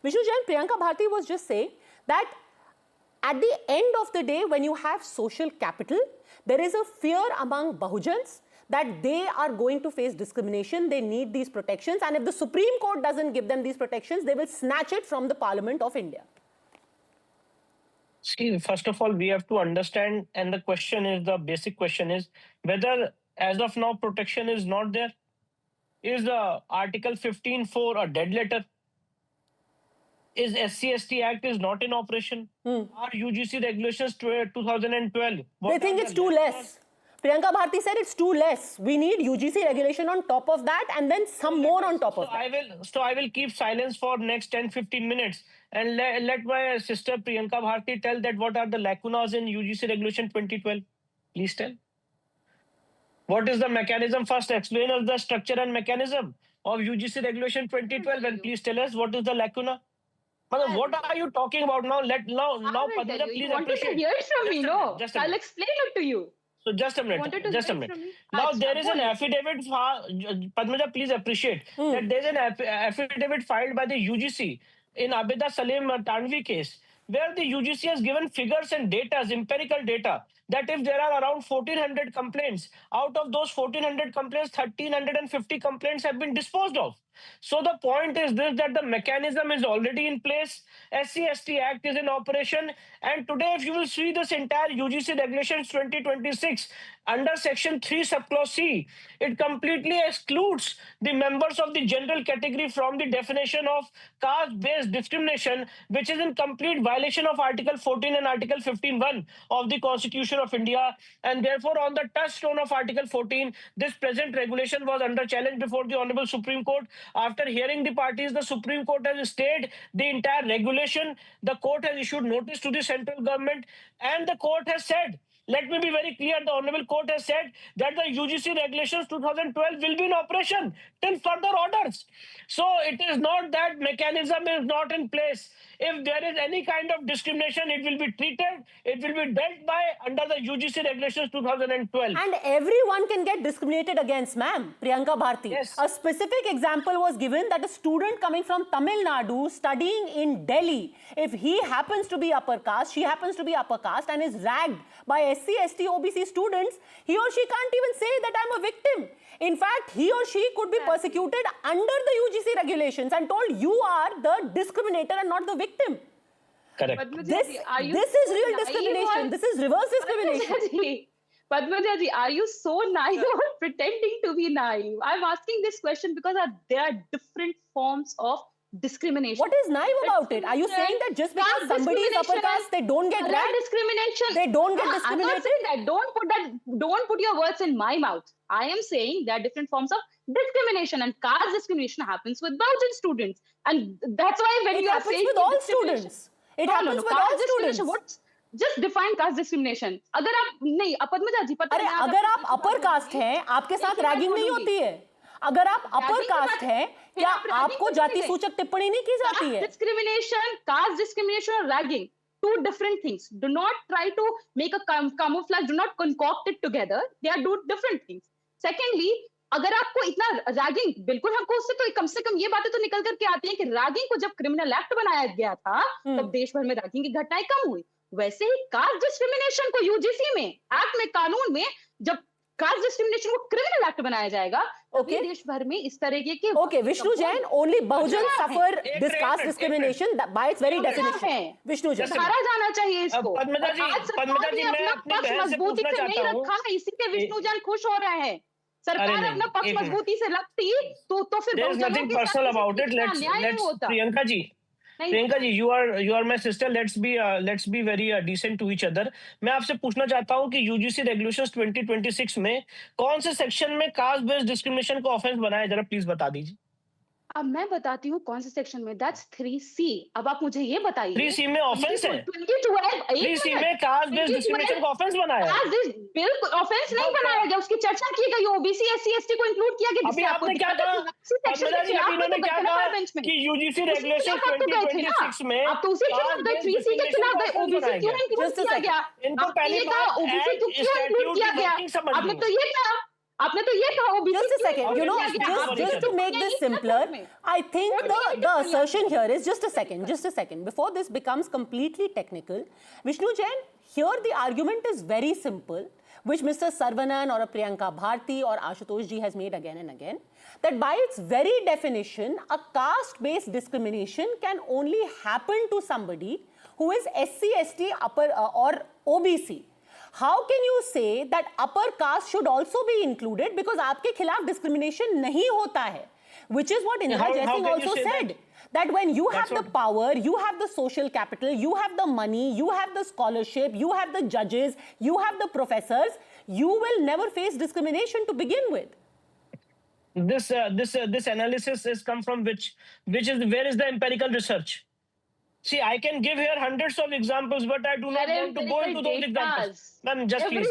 Vishnu Jain, Priyanka Bharti was just saying that at the end of the day, when you have social capital, there is a fear among Bahujans that they are going to face discrimination, they need these protections, and if the Supreme Court doesn't give them these protections, they will snatch it from the Parliament of India. See, first of all, we have to understand, and the question is, the basic question is, whether as of now protection is not there. Is the Article 15(4) a dead letter? Is SC/ST Act is not in operation? Are UGC regulations 2012? They think it's too less. Priyanka Bharti said it's too less. We need UGC regulation on top of that and then some more on top of that. I will keep silence for next 10-15 minutes and let my sister Priyanka Bharti tell that what are the lacunas in UGC regulation 2012. Please tell. What is the mechanism? First, explain us the structure and mechanism of UGC regulation 2012 and please tell us what is the lacuna. What are you talking about now? Padmaja, please you wanted to hear it from me, no? I'll explain it to you. So just a minute, just a minute. Now there is an affidavit, Padmaja, please appreciate that there is an affidavit filed by the UGC in Abida Salim Tanvi case, where the UGC has given figures and data, empirical data, that if there are around 1400 complaints, out of those 1400 complaints, 1350 complaints have been disposed of. So the point is this, that the mechanism is already in place, SC/ST Act is in operation, and today if you will see this entire UGC regulations 2026, under section 3 subclause C, it completely excludes the members of the general category from the definition of caste-based discrimination, which is in complete violation of Article 14 and Article 15(1) of the Constitution of India, and therefore on the touchstone of Article 14, this present regulation was under challenge before the Honorable Supreme Court. After hearing the parties, the Supreme Court has stayed the entire regulation. The court has issued notice to the central government, and the court has said, let me be very clear, the Honorable Court has said that the UGC regulations 2012 will be in operation till further orders. So it is not that mechanism is not in place. If there is any kind of discrimination, it will be treated, it will be dealt by under the UGC regulations 2012. And everyone can get discriminated against, ma'am, Priyanka Bharti. Yes. A specific example was given that a student coming from Tamil Nadu studying in Delhi, if he happens to be upper caste, she happens to be upper caste and is ragged by SC/ST OBC students, he or she can't even say that I'm a victim. In fact, he or she could be persecuted under the UGC regulations and told you are the discriminator and not the victim. Correct. This is real discrimination. This is reverse discrimination. Padmaja ji, are you so naive or pretending to be naive? I'm asking this question because there are different forms of discrimination. What is naive about it? Are you saying that just because somebody is upper caste, they don't get ragged? Discrimination. They don't get discriminated? I'm not saying that. Don't put your words in my mouth. I am saying there are different forms of discrimination, and caste discrimination happens with Bahujan students, and that's why when you are saying with all students, it happens with all students. Just define caste discrimination. अगर आप नहीं, पद्मजा जी, पता है अगर आप upper caste हैं, आपके साथ रैगिंग नहीं होती है. अगर आप upper caste हैं, क्या आपको जाति सूचक टिप्पणी नहीं की जाती है? Discrimination, caste discrimination or ragging, two different things. Do not try to make a camouflage. Do not concoct it together. They are two different things. Secondly, अगर आपको इतना रैगिंग, बिल्कुल हमको उससे तो कम से कम ये बातें तो निकल करके आती हैं कि रैगिंग को जब क्रिमिनल एक्ट बनाया गया था, तब देश भर में रैगिंग की घटनाएं कम हुई. वैसे ही कास्ट डिस्क्रिमिनेशन को यूजीसी में, एक्ट में, कानून में, जब कास्ट डिस्क्रिमिनेशन को क्रिमिनल एक्ट बनाया जाएगा, तभी देश भर में इस तरीके के Okay, Vishnu Jain, only Bahujans suffer this caste discrimination by its very definition. Vishnu Jain, सुधारा जाना चाहिए इसको. पद्मजा जी, अपना पक्ष मजबूती से नहीं रखा है, इसी पे विष्णु जान खुश हो रहे हैं. सरकार अपना पक्ष मजबूती से रखती तो फिर there is nothing personal about it. Let's Priyanka ji, you are my sister. Let's be very decent to each other. मैं आपसे पूछना चाहता हूँ कि UGC regulations 2026 में कौन से सेक्शन में कास्ट बेस्ड डिस्क्रिमिनेशन को ऑफेंस बनाया, जरा प्लीज बता दीजिए. अब मैं बताती हूँ कौन से सेक्शन में. That's 3C. अब आप मुझे ये बताइए. 3C में ऑफेंस है. 3C में कास्ट बेस्ड डिस्क्रिमिनेशन को ऑफेंस बनाया. बिल्कुल ऑफेंस नहीं बनाया गया, उसकी चर्चा की गई. ओबीसी SC/ST को इंक्लूड किया गया. अभी आपने क्या कहा? इन्होंने क्या कहा कि UGC रेगुलेशन 2026 में आप तो उसी खिलाफ गए, 3C के खिलाफ गए. ओबीसी क्यों इंक्लूड किया गया? इनको पहले ओबीसी क्यों इंक्लूड किया गया? आपने तो ये कहा आपने तो ये कहा OBC Just a second, you know, just to make this simpler, I think the assertion here is, just a second, before this becomes completely technical, Vishnu Jain, here the argument is very simple, which Mr. Sarvanan or Priyanka Bharti or Ashutosh ji has made again and again, that by its very definition, a caste-based discrimination can only happen to somebody who is SC, ST, upper or OBC. How can you say that upper caste should also be included, because आपके खिलाफ discrimination नहीं होता है, which is what Indira Jaising also said, that when you have the power, you have the social capital, you have the money, you have the scholarship, you have the judges, you have the professors, you will never face discrimination to begin with. This analysis has come from where is the empirical research? See, I can give here hundreds of examples, but I do not want to go into those examples. Ma'am, just please.